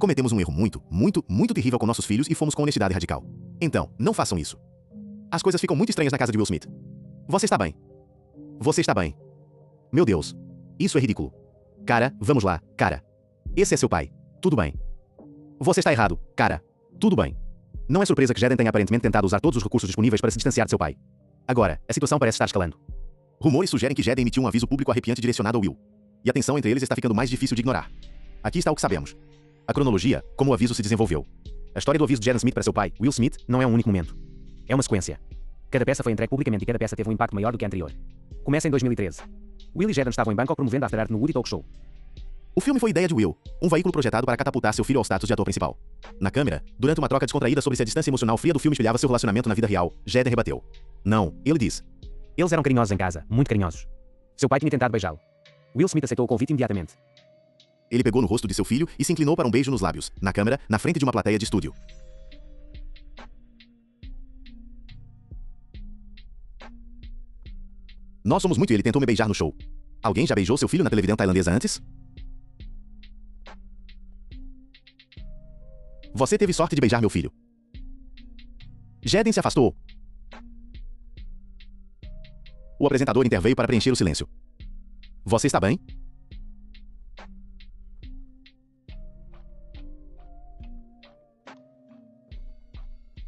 Cometemos um erro muito terrível com nossos filhos e fomos com honestidade radical. Então, não façam isso. As coisas ficam muito estranhas na casa de Will Smith. Você está bem. Você está bem. Meu Deus. Isso é ridículo. Cara, vamos lá, cara. Esse é seu pai. Tudo bem. Você está errado, cara. Tudo bem. Não é surpresa que Jaden tenha aparentemente tentado usar todos os recursos disponíveis para se distanciar de seu pai. Agora, a situação parece estar escalando. Rumores sugerem que Jaden emitiu um aviso público arrepiante direcionado ao Will. E a tensão entre eles está ficando mais difícil de ignorar. Aqui está o que sabemos. A cronologia, como o aviso se desenvolveu. A história do aviso de Jaden Smith para seu pai, Will Smith, não é um único momento. É uma sequência. Cada peça foi entregue publicamente e cada peça teve um impacto maior do que a anterior. Começa em 2013. Will e Jaden estavam em Bangkok promovendo After Art no Woody Talk Show. O filme foi ideia de Will, um veículo projetado para catapultar seu filho ao status de ator principal. Na câmera, durante uma troca descontraída sobre se a distância emocional fria do filme espelhava seu relacionamento na vida real, Jaden rebateu. Não, ele disse. Eles eram carinhosos em casa, muito carinhosos. Seu pai tinha tentado beijá-lo. Will Smith aceitou o convite imediatamente. Ele pegou no rosto de seu filho e se inclinou para um beijo nos lábios, na câmera, na frente de uma plateia de estúdio. Nós somos muito e ele tentou me beijar no show. Alguém já beijou seu filho na televisão tailandesa antes? Você teve sorte de beijar meu filho. Jaden se afastou. O apresentador interveio para preencher o silêncio. Você está bem?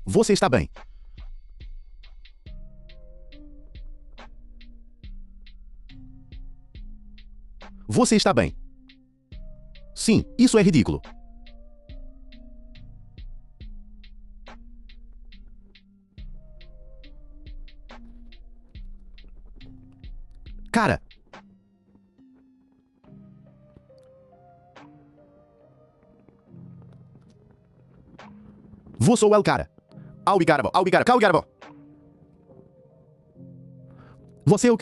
Você está bem. Você está bem. Sim, isso é ridículo. Cara. Você é o cara. Algarabo. Você é o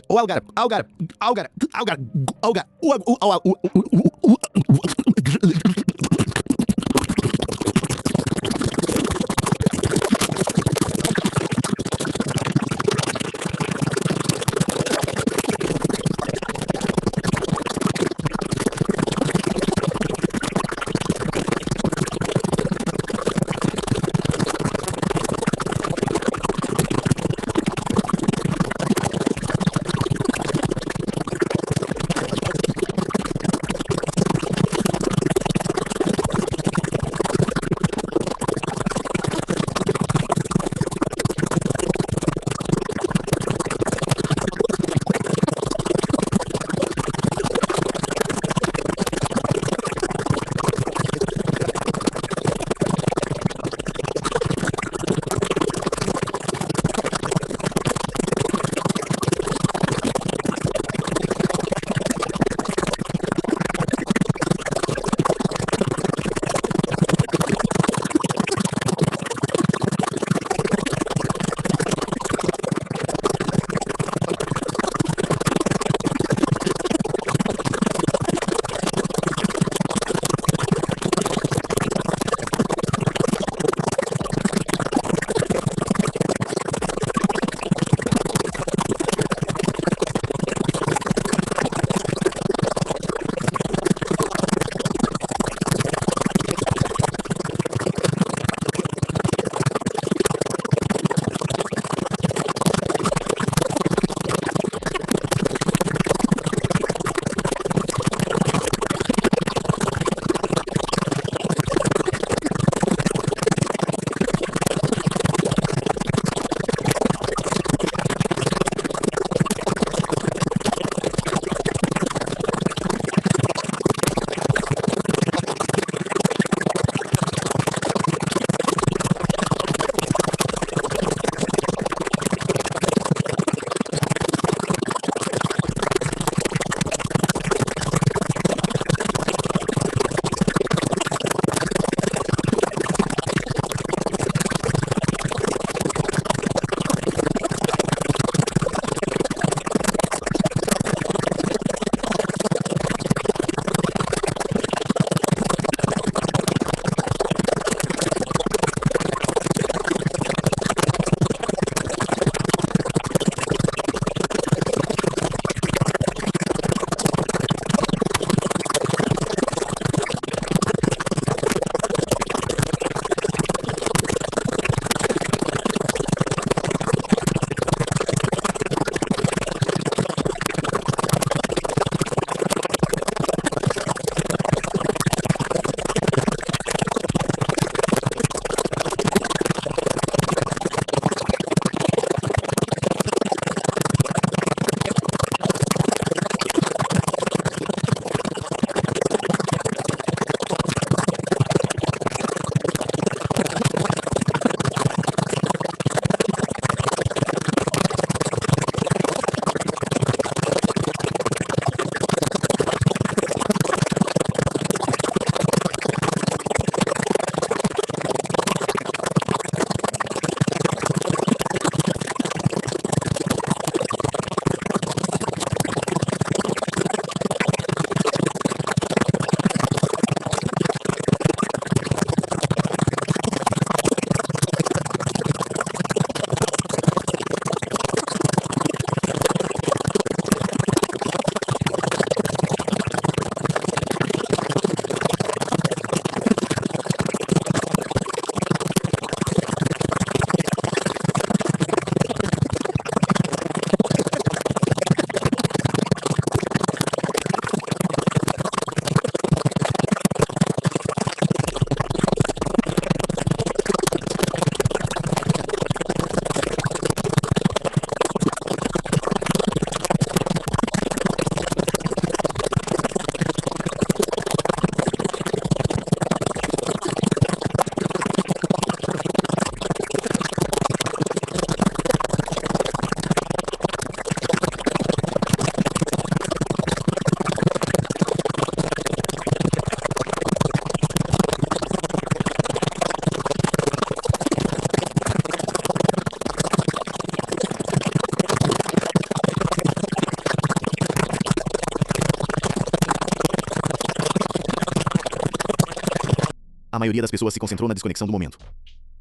A maioria das pessoas se concentrou na desconexão do momento.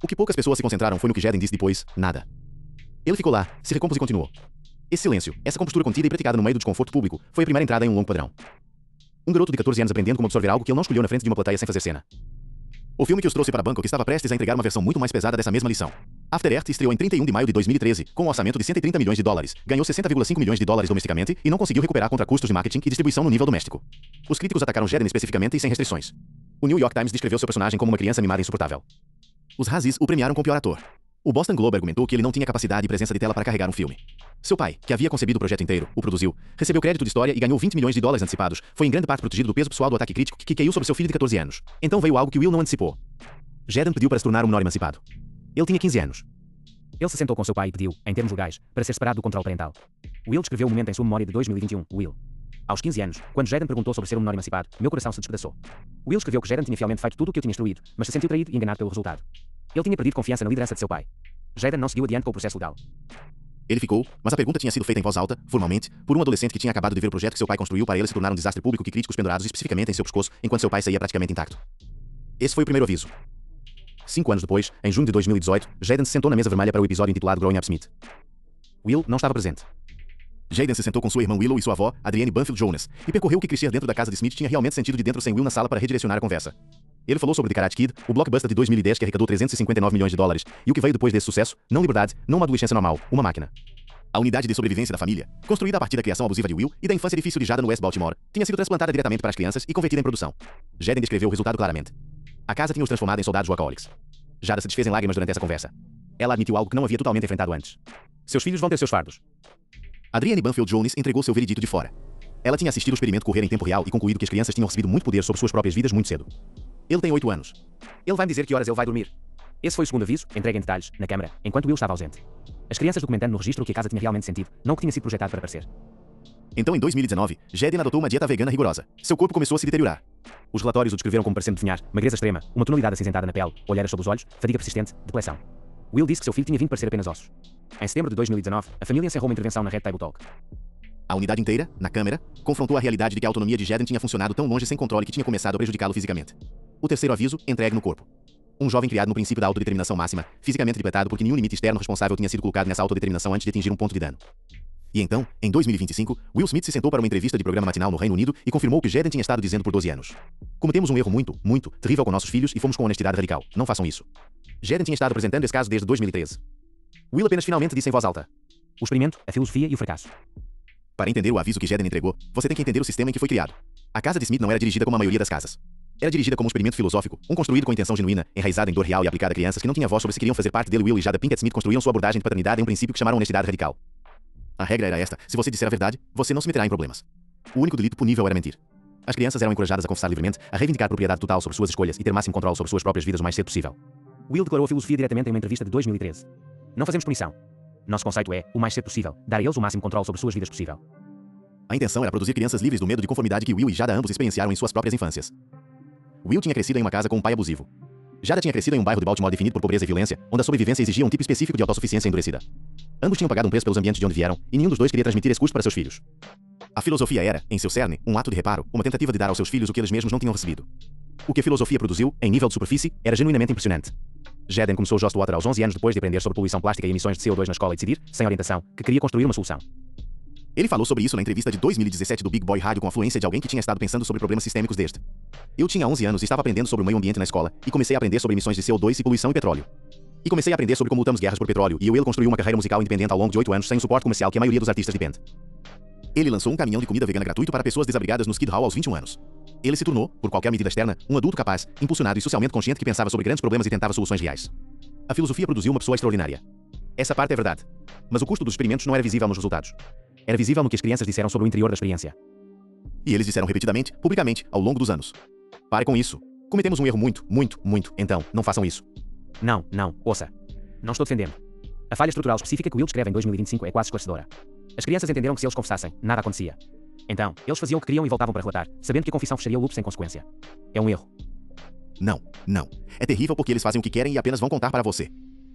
O que poucas pessoas se concentraram foi no que Jaden disse depois, nada. Ele ficou lá, se recompôs e continuou. Esse silêncio, essa compostura contida e praticada no meio do desconforto público, foi a primeira entrada em um longo padrão. Um garoto de 14 anos aprendendo como absorver algo que ele não escolheu na frente de uma plateia sem fazer cena. O filme que os trouxe para Bangkok estava prestes a entregar uma versão muito mais pesada dessa mesma lição. After Earth estreou em 31 de maio de 2013, com um orçamento de 130 milhões de dólares, ganhou 60,5 milhões de dólares domesticamente e não conseguiu recuperar contra custos de marketing e distribuição no nível doméstico. Os críticos atacaram Jaden especificamente e sem restrições. O New York Times descreveu seu personagem como uma criança mimada e insuportável. Os Razzies o premiaram como pior ator. O Boston Globe argumentou que ele não tinha capacidade e presença de tela para carregar um filme. Seu pai, que havia concebido o projeto inteiro, o produziu, recebeu crédito de história e ganhou 20 milhões de dólares antecipados, foi em grande parte protegido do peso pessoal do ataque crítico que caiu sobre seu filho de 14 anos. Então veio algo que Will não antecipou. Jaden pediu para se tornar um menor emancipado. Ele tinha 15 anos. Ele se sentou com seu pai e pediu, em termos legais, para ser separado do controle parental. Will descreveu o momento em sua memória de 2021, Will. Aos 15 anos, quando Jaden perguntou sobre ser um menor emancipado, meu coração se despedaçou. Will escreveu que Jaden tinha fielmente feito tudo o que eu tinha instruído, mas se sentiu traído e enganado pelo resultado. Ele tinha perdido confiança na liderança de seu pai. Jaden não seguiu adiante com o processo legal. Ele ficou, mas a pergunta tinha sido feita em voz alta, formalmente, por um adolescente que tinha acabado de ver o projeto que seu pai construiu para ele se tornar um desastre público que críticos pendurados especificamente em seu pescoço, enquanto seu pai saía praticamente intacto. Esse foi o primeiro aviso. 5 anos depois, em junho de 2018, Jaden se sentou na mesa vermelha para o episódio intitulado Growing Up Smith. Will não estava presente. Jaden se sentou com sua irmã Willow e sua avó, Adrienne Banfield Jonas, e percorreu o que crescer dentro da casa de Smith tinha realmente sentido de dentro sem Will na sala para redirecionar a conversa. Ele falou sobre The Karate Kid, o blockbuster de 2010 que arrecadou 359 milhões de dólares, e o que veio depois desse sucesso, não liberdade, não uma adolescência normal, uma máquina. A unidade de sobrevivência da família, construída a partir da criação abusiva de Will e da infância difícil de Jada no West Baltimore, tinha sido transplantada diretamente para as crianças e convertida em produção. Jaden descreveu o resultado claramente. A casa tinha os transformado em soldados workaholics. Jada se desfez em lágrimas durante essa conversa. Ela admitiu algo que não havia totalmente enfrentado antes. Seus filhos vão ter seus fardos. Adrienne Banfield Jones entregou seu veredito de fora. Ela tinha assistido o experimento correr em tempo real e concluído que as crianças tinham recebido muito poder sobre suas próprias vidas muito cedo. Ele tem 8 anos. Ele vai me dizer que horas ele vai dormir. Esse foi o segundo aviso, entregue em detalhes, na câmara, enquanto Will estava ausente. As crianças documentando no registro o que a casa tinha realmente sentido, não o que tinha sido projetado para parecer. Então, em 2019, Jaden adotou uma dieta vegana rigorosa. Seu corpo começou a se deteriorar. Os relatórios o descreveram como parecendo definhar magreza extrema, uma tonalidade acinzentada na pele, olheiras sob os olhos, fadiga persistente, depressão. Will disse que seu filho tinha vindo para ser apenas ossos. Em setembro de 2019, a família encerrou uma intervenção na Red Table Talk. A unidade inteira, na câmera, confrontou a realidade de que a autonomia de Jaden tinha funcionado tão longe sem controle que tinha começado a prejudicá-lo fisicamente. O terceiro aviso, entregue no corpo. Um jovem criado no princípio da autodeterminação máxima, fisicamente depletado porque nenhum limite externo responsável tinha sido colocado nessa autodeterminação antes de atingir um ponto de dano. E então, em 2025, Will Smith se sentou para uma entrevista de programa matinal no Reino Unido e confirmou o que Jaden tinha estado dizendo por 12 anos. Cometemos um erro muito, muito, terrível com nossos filhos e fomos com honestidade radical. Não façam isso. Jaden tinha estado apresentando esse caso desde 2013. Will apenas finalmente disse em voz alta. O experimento, a filosofia e o fracasso. Para entender o aviso que Jaden entregou, você tem que entender o sistema em que foi criado. A casa de Smith não era dirigida como a maioria das casas. Era dirigida como um experimento filosófico, construído com intenção genuína, enraizado em dor real e aplicada a crianças que não tinham voz sobre se queriam fazer parte dele. Will e Jada Pinkett Smith construíram sua abordagem de paternidade em um princípio que chamaram honestidade radical. A regra era esta: se você disser a verdade, você não se meterá em problemas. O único delito punível era mentir. As crianças eram encorajadas a confessar livremente, a reivindicar propriedade total sobre suas escolhas e ter máximo controle sobre suas próprias vidas o mais cedo possível. Will declarou a filosofia diretamente em uma entrevista de 2013. Não fazemos punição. Nosso conceito é, o mais cedo possível, dar a eles o máximo controle sobre suas vidas possível. A intenção era produzir crianças livres do medo de conformidade que Will e Jada ambos experienciaram em suas próprias infâncias. Will tinha crescido em uma casa com um pai abusivo. Jada tinha crescido em um bairro de Baltimore definido por pobreza e violência, onde a sobrevivência exigia um tipo específico de autossuficiência endurecida. Ambos tinham pagado um preço pelos ambientes de onde vieram, e nenhum dos dois queria transmitir esse custo para seus filhos. A filosofia era, em seu cerne, um ato de reparo, uma tentativa de dar aos seus filhos o que eles mesmos não tinham recebido. O que a filosofia produziu, em nível de superfície, era genuinamente impressionante. Jaden começou Just Water aos 11 anos depois de aprender sobre poluição plástica e emissões de CO2 na escola e decidir, sem orientação, que queria construir uma solução. Ele falou sobre isso na entrevista de 2017 do Big Boy Rádio com a fluência de alguém que tinha estado pensando sobre problemas sistêmicos desde. Eu tinha 11 anos e estava aprendendo sobre o meio ambiente na escola, e comecei a aprender sobre emissões de CO2 e poluição e petróleo. E comecei a aprender sobre como lutamos guerras por petróleo, e ele construiu uma carreira musical independente ao longo de 8 anos sem o suporte comercial que a maioria dos artistas depende. Ele lançou um caminhão de comida vegana gratuito para pessoas desabrigadas no Skid Row aos 21 anos. Ele se tornou, por qualquer medida externa, um adulto capaz, impulsionado e socialmente consciente que pensava sobre grandes problemas e tentava soluções reais. A filosofia produziu uma pessoa extraordinária. Essa parte é verdade. Mas o custo dos experimentos não era visível nos resultados. Era visível no que as crianças disseram sobre o interior da experiência. E eles disseram repetidamente, publicamente, ao longo dos anos. Pare com isso. Cometemos um erro muito, muito, muito. Então, não façam isso. Não, ouça. Não estou defendendo. A falha estrutural específica que Will descreve em 2025 é quase esclarecedora. As crianças entenderam que se eles confessassem, nada acontecia. Então, eles faziam o que queriam e voltavam para relatar, sabendo que a confissão fecharia o loop sem consequência. É um erro. Não. É terrível porque eles fazem o que querem e apenas vão contar para você.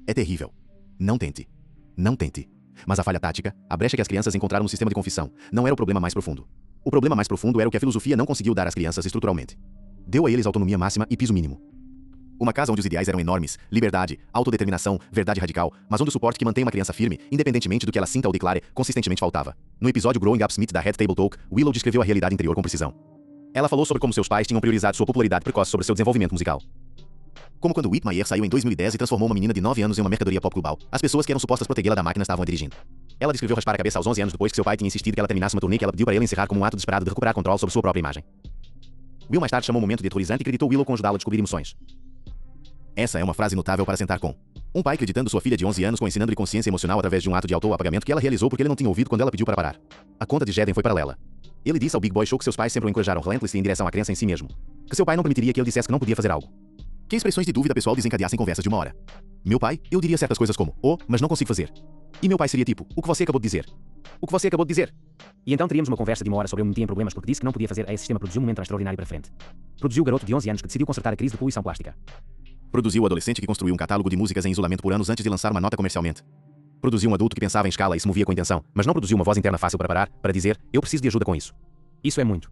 É terrível. Não tente. Não tente. Mas a falha tática, a brecha que as crianças encontraram no sistema de confissão, não era o problema mais profundo. O problema mais profundo era o que a filosofia não conseguiu dar às crianças estruturalmente. Deu a eles autonomia máxima e piso mínimo. Uma casa onde os ideais eram enormes, liberdade, autodeterminação, verdade radical, mas onde o suporte que mantém uma criança firme, independentemente do que ela sinta ou declare, consistentemente faltava. No episódio Growing Up Smith da Red Table Talk, Willow descreveu a realidade interior com precisão. Ela falou sobre como seus pais tinham priorizado sua popularidade precoce sobre seu desenvolvimento musical. Como quando Whitmire saiu em 2010 e transformou uma menina de 9 anos em uma mercadoria pop global, as pessoas que eram supostas protegê-la da máquina estavam a dirigindo. Ela descreveu raspar a cabeça aos 11 anos depois que seu pai tinha insistido que ela terminasse uma turnê que ela pediu para ele encerrar como um ato desesperado de recuperar controle sobre sua própria imagem. Will mais tarde chamou o momento de aterrorizante e creditou Willow com ajudá-la a descobrir emoções. Essa é uma frase notável para sentar com. Um pai acreditando sua filha de 11 anos com ensinando-lhe consciência emocional através de um ato de auto-apagamento que ela realizou porque ele não tinha ouvido quando ela pediu para parar. A conta de Jaden foi paralela. Ele disse ao Big Boy Show que seus pais sempre o encorajaram relentlessly em direção à crença em si mesmo. Que seu pai não permitiria que ele dissesse que não podia fazer algo. Que expressões de dúvida pessoal desencadeassem conversas de uma hora. Meu pai, eu diria certas coisas como, mas não consigo fazer. E meu pai seria tipo, o que você acabou de dizer? O que você acabou de dizer? E então teríamos uma conversa de uma hora sobre eu me metia em problemas porque disse que não podia fazer. A esse sistema produziu um momento extraordinário para frente. Produziu o garoto de 11 anos que decidiu consertar a crise de poluição plástica. Produziu o adolescente que construiu um catálogo de músicas em isolamento por anos antes de lançar uma nota comercialmente. Produziu um adulto que pensava em escala e se movia com intenção, mas não produziu uma voz interna fácil para parar, para dizer, eu preciso de ajuda com isso. Isso é muito.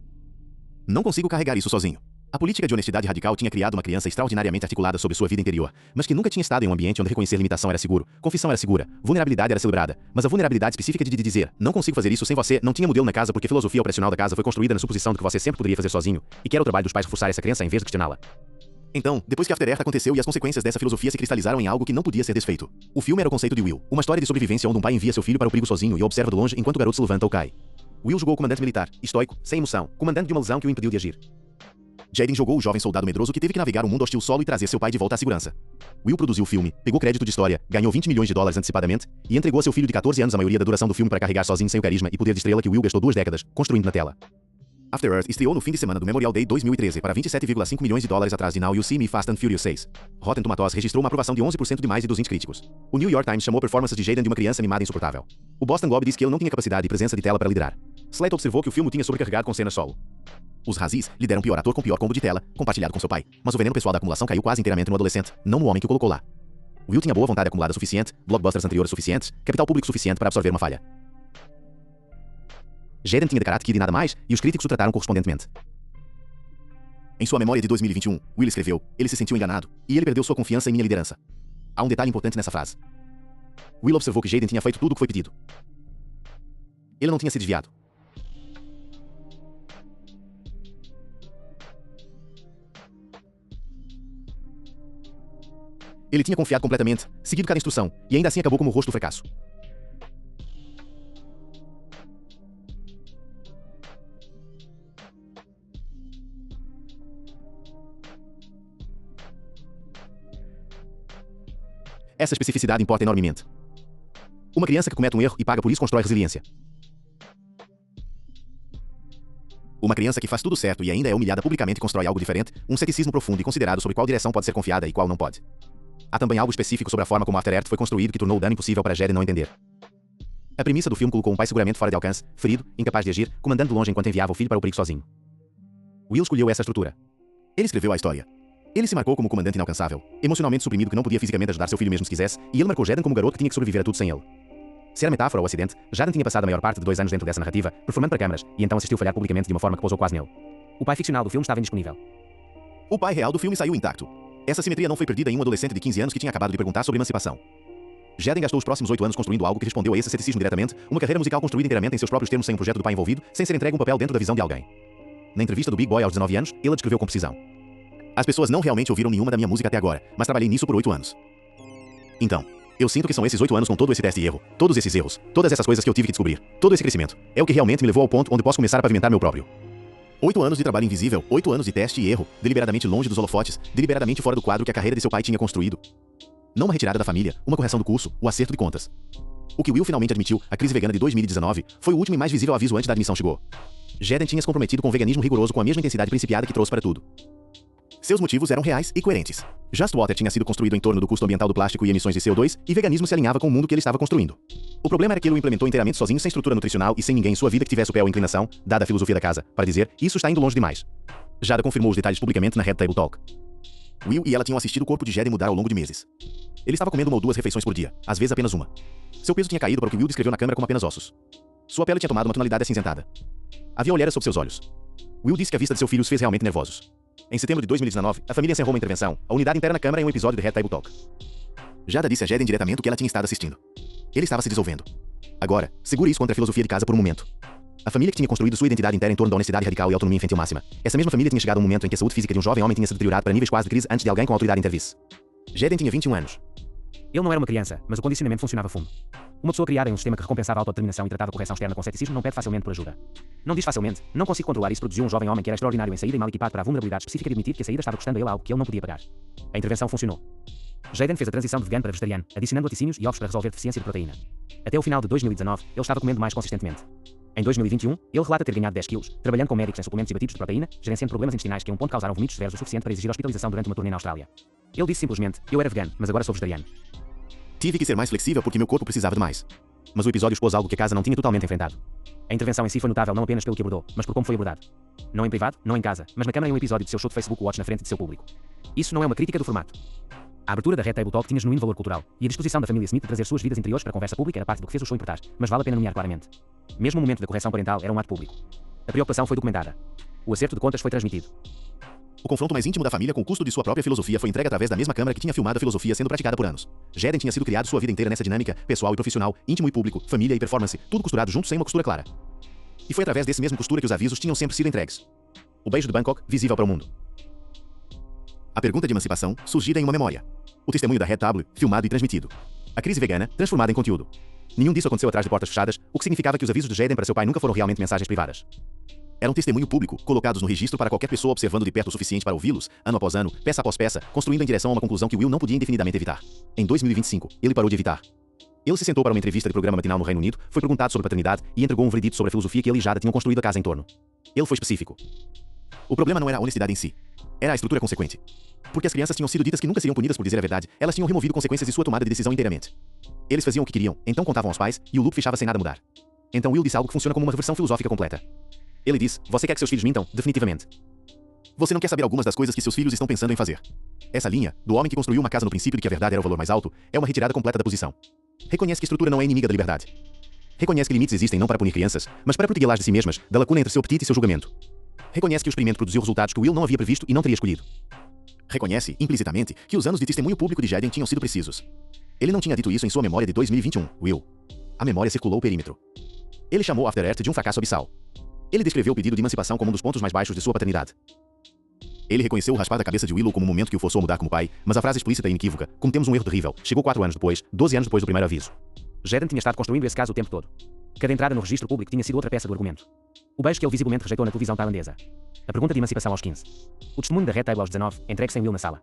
Não consigo carregar isso sozinho. A política de honestidade radical tinha criado uma criança extraordinariamente articulada sobre sua vida interior, mas que nunca tinha estado em um ambiente onde reconhecer limitação era seguro, confissão era segura, vulnerabilidade era celebrada, mas a vulnerabilidade específica de dizer, não consigo fazer isso sem você, não tinha modelo na casa porque a filosofia operacional da casa foi construída na suposição de que você sempre poderia fazer sozinho, e que era o trabalho dos pais reforçar essa crença em vez de questioná-la. Então, depois que After Earth aconteceu e as consequências dessa filosofia se cristalizaram em algo que não podia ser desfeito. O filme era o conceito de Will, uma história de sobrevivência onde um pai envia seu filho para o perigo sozinho e observa de longe enquanto o garoto se levanta ou cai. Will jogou o comandante militar, estoico, sem emoção, comandante de uma lesão que o impediu de agir. Jaden jogou o jovem soldado medroso que teve que navegar o mundo hostil solo e trazer seu pai de volta à segurança. Will produziu o filme, pegou crédito de história, ganhou $20 milhões antecipadamente e entregou a seu filho de 14 anos a maioria da duração do filme para carregar sozinho sem o carisma e poder de estrela que Will gastou 2 décadas construindo na tela. After Earth estreou no fim de semana do Memorial Day 2013 para $27,5 milhões atrás de Now You See Me Fast and Furious 6. Rotten Tomatoes registrou uma aprovação de 11% de mais de 200 críticos. O New York Times chamou a performance de Jaden de uma criança mimada e insuportável. O Boston Globe disse que ele não tinha capacidade e presença de tela para liderar. Slate observou que o filme tinha sobrecarregado com cenas solo. Os Razzies lhe deram pior ator com pior combo de tela, compartilhado com seu pai, mas o veneno pessoal da acumulação caiu quase inteiramente no adolescente, não no homem que o colocou lá. Will tinha boa vontade acumulada suficiente, blockbusters anteriores suficientes, capital público suficiente para absorver uma falha. Jaden tinha de Karate Kid e nada mais, e os críticos o trataram correspondentemente. Em sua memória de 2021, Will escreveu, ele se sentiu enganado, e ele perdeu sua confiança em minha liderança. Há um detalhe importante nessa frase. Will observou que Jaden tinha feito tudo o que foi pedido. Ele não tinha se desviado. Ele tinha confiado completamente, seguido cada instrução, e ainda assim acabou como o rosto do fracasso. Essa especificidade importa enormemente. Uma criança que comete um erro e paga por isso constrói resiliência. Uma criança que faz tudo certo e ainda é humilhada publicamente constrói algo diferente, um ceticismo profundo e considerado sobre qual direção pode ser confiada e qual não pode. Há também algo específico sobre a forma como After Earth foi construído que tornou o dano impossível para Jaden não entender. A premissa do filme colocou um pai seguramente fora de alcance, ferido, incapaz de agir, comandando de longe enquanto enviava o filho para o perigo sozinho. Will escolheu essa estrutura. Ele escreveu a história. Ele se marcou como comandante inalcançável, emocionalmente suprimido que não podia fisicamente ajudar seu filho mesmo se quisesse, e ele marcou Jaden como garoto que tinha que sobreviver a tudo sem ele. Se era metáfora ou acidente, Jaden tinha passado a maior parte de 2 anos dentro dessa narrativa, performando para câmaras, e então assistiu falhar publicamente de uma forma que pousou quase nele. O pai ficcional do filme estava indisponível. O pai real do filme saiu intacto. Essa simetria não foi perdida em um adolescente de 15 anos que tinha acabado de perguntar sobre emancipação. Jaden gastou os próximos 8 anos construindo algo que respondeu a esse ceticismo diretamente, uma carreira musical construída inteiramente em seus próprios termos sem um projeto do pai envolvido, sem ser entregue um papel dentro da visão de alguém. Na entrevista do Big Boy aos 19 anos, ele a descreveu com precisão. As pessoas não realmente ouviram nenhuma da minha música até agora, mas trabalhei nisso por 8 anos. Então, eu sinto que são esses 8 anos com todo esse teste e erro, todos esses erros, todas essas coisas que eu tive que descobrir, todo esse crescimento, é o que realmente me levou ao ponto onde posso começar a pavimentar meu próprio. 8 anos de trabalho invisível, 8 anos de teste e erro, deliberadamente longe dos holofotes, deliberadamente fora do quadro que a carreira de seu pai tinha construído. Não uma retirada da família, uma correção do curso, o acerto de contas. O que Will finalmente admitiu, a crise vegana de 2019, foi o último e mais visível aviso antes da admissão chegou. Jaden tinha se comprometido com o veganismo rigoroso com a mesma intensidade principiada que trouxe para tudo. Seus motivos eram reais e coerentes. Just Water tinha sido construído em torno do custo ambiental do plástico e emissões de CO2, e veganismo se alinhava com o mundo que ele estava construindo. O problema era que ele o implementou inteiramente sozinho, sem estrutura nutricional e sem ninguém em sua vida que tivesse o pé ou inclinação, dada a filosofia da casa, para dizer, isso está indo longe demais. Jada confirmou os detalhes publicamente na Red Table Talk. Will e ela tinham assistido o corpo de Jaden mudar ao longo de meses. Ele estava comendo 1 ou 2 refeições por dia, às vezes apenas uma. 1. Seu peso tinha caído para o que Will descreveu na câmera como apenas ossos. Sua pele tinha tomado uma tonalidade acinzentada. Havia olheiras sob seus olhos. Will disse que a vista de seu filho os fez realmente nervosos. Em setembro de 2019, a família encerrou uma intervenção, a unidade interna câmara em um episódio de Red Table Talk. Jada disse a Jaden diretamente o que ela tinha estado assistindo. Ele estava se dissolvendo. Agora, segure isso contra a filosofia de casa por um momento. A família que tinha construído sua identidade inteira em torno da honestidade radical e autonomia infantil máxima. Essa mesma família tinha chegado a um momento em que a saúde física de um jovem homem tinha se deteriorado para níveis quase de crise antes de alguém com autoridade intervisse. Jaden tinha 21 anos. Ele não era uma criança, mas o condicionamento funcionava fundo. Uma pessoa criada em um sistema que recompensava a autodeterminação e tratava a correção externa com ceticismo não pede facilmente por ajuda. Não diz facilmente, não consigo controlar isso, produziu um jovem homem que era extraordinário em saída e mal equipado para a vulnerabilidade específica de admitir que a saída estava custando a ele algo que ele não podia pagar. A intervenção funcionou. Jaden fez a transição de vegano para vegetariano, adicionando laticínios e ovos para resolver deficiência de proteína. Até o final de 2019, ele estava comendo mais consistentemente. Em 2021, ele relata ter ganhado 10 quilos, trabalhando com médicos em suplementos e batidos de proteína, gerenciando problemas intestinais que a um ponto causaram vomitos severos o suficiente para exigir hospitalização durante uma turnê na Austrália. Ele disse simplesmente, eu era vegano, mas agora sou vegetariano. Tive que ser mais flexível porque meu corpo precisava de mais. Mas o episódio expôs algo que a casa não tinha totalmente enfrentado. A intervenção em si foi notável não apenas pelo que abordou, mas por como foi abordado. Não em privado, não em casa, mas na câmara em um episódio de seu show de Facebook Watch na frente de seu público. Isso não é uma crítica do formato. A abertura da Red Table Talk tinha genuíno valor cultural, e a disposição da família Smith de trazer suas vidas interiores para a conversa pública era parte do que fez o show importar, mas vale a pena nomear claramente. Mesmo o momento da correção parental era um ato público. A preocupação foi documentada. O acerto de contas foi transmitido. O confronto mais íntimo da família com o custo de sua própria filosofia foi entregue através da mesma câmara que tinha filmado a filosofia sendo praticada por anos. Jaden tinha sido criado sua vida inteira nessa dinâmica, pessoal e profissional, íntimo e público, família e performance, tudo costurado junto sem uma costura clara. E foi através desse mesmo costura que os avisos tinham sempre sido entregues. O beijo de Bangkok, visível para o mundo. A pergunta de emancipação, surgida em uma memória. O testemunho da Red Table, filmado e transmitido. A crise vegana, transformada em conteúdo. Nenhum disso aconteceu atrás de portas fechadas, o que significava que os avisos de Jaden para seu pai nunca foram realmente mensagens privadas. Era um testemunho público, colocados no registro para qualquer pessoa observando de perto o suficiente para ouvi-los, ano após ano, peça após peça, construindo em direção a uma conclusão que Will não podia indefinidamente evitar. Em 2025, ele parou de evitar. Ele se sentou para uma entrevista de programa matinal no Reino Unido, foi perguntado sobre paternidade e entregou um veredito sobre a filosofia que ele e Jada tinham construído a casa em torno. Ele foi específico. O problema não era a honestidade em si. Era a estrutura consequente. Porque as crianças tinham sido ditas que nunca seriam punidas por dizer a verdade, elas tinham removido consequências de sua tomada de decisão inteiramente. Eles faziam o que queriam, então contavam aos pais, e o loop fechava sem nada mudar. Então Will disse algo que funciona como uma reversão filosófica completa. Ele diz, você quer que seus filhos mintam? Definitivamente. Você não quer saber algumas das coisas que seus filhos estão pensando em fazer. Essa linha, do homem que construiu uma casa no princípio de que a verdade era o valor mais alto, é uma retirada completa da posição. Reconhece que estrutura não é inimiga da liberdade. Reconhece que limites existem não para punir crianças, mas para protegê-las de si mesmas, da lacuna entre seu apetite e seu julgamento. Reconhece que o experimento produziu resultados que Will não havia previsto e não teria escolhido. Reconhece, implicitamente, que os anos de testemunho público de Jaden tinham sido precisos. Ele não tinha dito isso em sua memória de 2021, Will. A memória circulou o perímetro. Ele chamou After Earth de um fracasso abissal. Ele descreveu o pedido de emancipação como um dos pontos mais baixos de sua paternidade. Ele reconheceu o raspar da cabeça de Willow como um momento que o forçou a mudar como pai, mas a frase explícita e inequívoca, cometemos um erro terrível, chegou 4 anos depois, 12 anos depois do primeiro aviso. Jaden tinha estado construindo esse caso o tempo todo. Cada entrada no registro público tinha sido outra peça do argumento. O beijo que ele visivelmente rejeitou na televisão tailandesa. A pergunta de emancipação aos 15. O testemunho da Red Table aos 19, entregue sem Will na sala.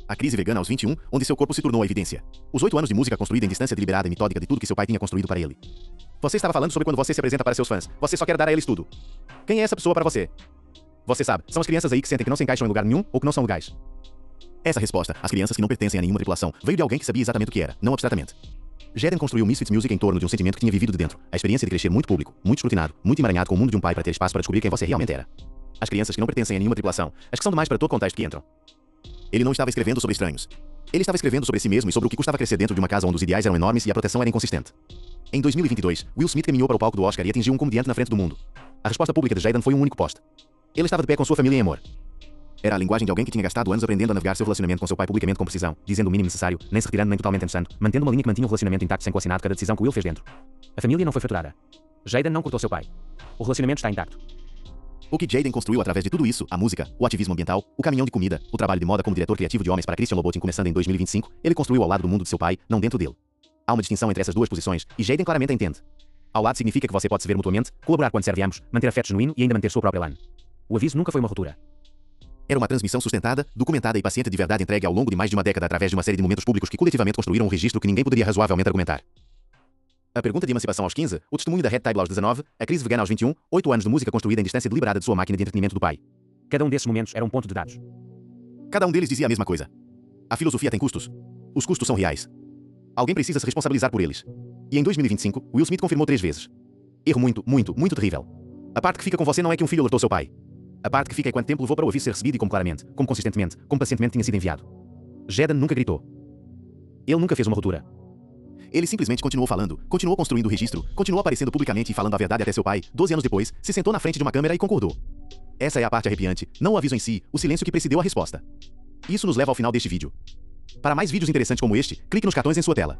A crise vegana aos 21, onde seu corpo se tornou a evidência. Os 8 anos de música construída em distância deliberada e metódica de tudo que seu pai tinha construído para ele. Você estava falando sobre quando você se apresenta para seus fãs. Você só quer dar a eles tudo. Quem é essa pessoa para você? Você sabe, são as crianças aí que sentem que não se encaixam em lugar nenhum ou que não são legais. Essa resposta, as crianças que não pertencem a nenhuma tripulação, veio de alguém que sabia exatamente o que era, não abstratamente. Jaden construiu Misfits Music em torno de um sentimento que tinha vivido de dentro, a experiência de crescer muito público, muito escrutinado, muito emaranhado com o mundo de um pai para ter espaço para descobrir quem você realmente era. As crianças que não pertencem a nenhuma tripulação, as que são demais para todo contexto que entram. Ele não estava escrevendo sobre estranhos. Ele estava escrevendo sobre si mesmo e sobre o que custava crescer dentro de uma casa onde os ideais eram enormes e a proteção era inconsistente. Em 2022, Will Smith caminhou para o palco do Oscar e atingiu um comediante na frente do mundo. A resposta pública de Jaden foi um único post. Ele estava de pé com sua família em amor. Era a linguagem de alguém que tinha gastado anos aprendendo a navegar seu relacionamento com seu pai publicamente com precisão, dizendo o mínimo necessário, nem se retirando nem totalmente embaçando, mantendo uma linha que mantinha o relacionamento intacto sem coassinar cada decisão que Will fez dentro. A família não foi fraturada. Jaden não cortou seu pai. O relacionamento está intacto. O que Jaden construiu através de tudo isso, a música, o ativismo ambiental, o caminhão de comida, o trabalho de moda como diretor criativo de homens para Christian Louboutin começando em 2025, ele construiu ao lado do mundo de seu pai, não dentro dele. Há uma distinção entre essas duas posições, e Jaden claramente a entende. Ao lado significa que você pode se ver mutuamente, colaborar quando serve ambos, manter afeto genuíno e ainda manter sua própria lã. O aviso nunca foi uma ruptura. Era uma transmissão sustentada, documentada e paciente de verdade entregue ao longo de mais de uma década através de uma série de momentos públicos que coletivamente construíram um registro que ninguém poderia razoavelmente argumentar. A pergunta de emancipação aos 15, o testemunho da Red Table aos 19, a crise vegana aos 21, 8 anos de música construída em distância deliberada de sua máquina de entretenimento do pai. Cada um desses momentos era um ponto de dados. Cada um deles dizia a mesma coisa. A filosofia tem custos. Os custos são reais. Alguém precisa se responsabilizar por eles. E em 2025, Will Smith confirmou 3 vezes. Erro muito, muito, muito terrível. A parte que fica com você não é que um filho alertou seu pai. A parte que fica é quanto tempo levou para o aviso ser recebido e como claramente, como consistentemente, como pacientemente tinha sido enviado. Jaden nunca gritou. Ele nunca fez uma ruptura. Ele simplesmente continuou falando, continuou construindo o registro, continuou aparecendo publicamente e falando a verdade até seu pai, 12 anos depois, se sentou na frente de uma câmera e concordou. Essa é a parte arrepiante, não o aviso em si, o silêncio que precedeu a resposta. Isso nos leva ao final deste vídeo. Para mais vídeos interessantes como este, clique nos cartões em sua tela.